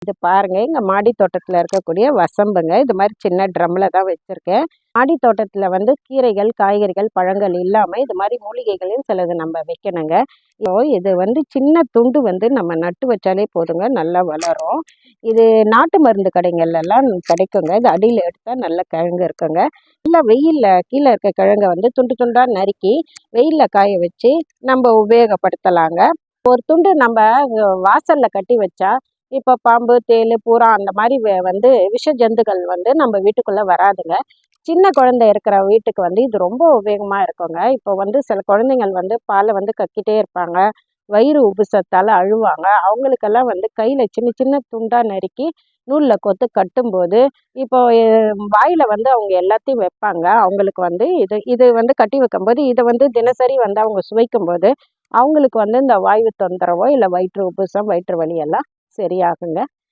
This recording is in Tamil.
இது பாருங்க, எங்க மாடி தோட்டத்துல இருக்கக்கூடிய வசம்புங்க. இது மாதிரி சின்ன ட்ரம்ல தான் வச்சிருக்கேன். மாடி தோட்டத்துல வந்து கீரைகள், காய்கறிகள், பழங்கள் இல்லாம இது மாதிரி மூலிகைகளையும் சிலது நம்ம வைக்கணுங்க. இப்போ இது வந்து சின்ன துண்டு வந்து நம்ம நட்டு வச்சாலே போதுங்க, நல்லா வளரும். இது நாட்டு மருந்து கடைகள்லாம் கிடைக்குங்க. இது அடியில எடுத்தா நல்ல கிழங்கு இருக்குங்க. நல்லா வெயில்ல கீழே இருக்க கிழங்க வந்து துண்டு துண்டா நறுக்கி வெயில்ல காய வச்சு நம்ம உபயோகப்படுத்தலாங்க. ஒரு துண்டு நம்ம வாசல்ல கட்டி வச்சா இப்போ பாம்பு, தேளு, பூரா அந்த மாதிரி வந்து விஷ ஜந்துக்கள் வந்து நம்ம வீட்டுக்குள்ள வராதுங்க. சின்ன குழந்தை இருக்கிற வீட்டுக்கு வந்து இது ரொம்ப உபயோகமா இருக்குங்க. இப்போ வந்து சில குழந்தைங்கள் வந்து பாலை வந்து கக்கிட்டே இருப்பாங்க. வயிறு உப்புசத்தால அழுவாங்க. அவங்களுக்கெல்லாம் வந்து கையில சின்ன சின்ன துண்டா நறுக்கி நூல்ல கோத்து கட்டும்போது, இப்போ வாயில வந்து அவங்க எல்லாத்தையும் வைப்பாங்க. அவங்களுக்கு வந்து இது இது வந்து கட்டி வைக்கும்போது, இதை வந்து தினசரி வந்து அவங்க சுவைக்கும்போது, அவங்களுக்கு வந்து இந்த வாயு தொந்தரவோ, இல்ல வயிற்று உப்புசம், வயிற்று வலி எல்லாம் சரியாகுங்க.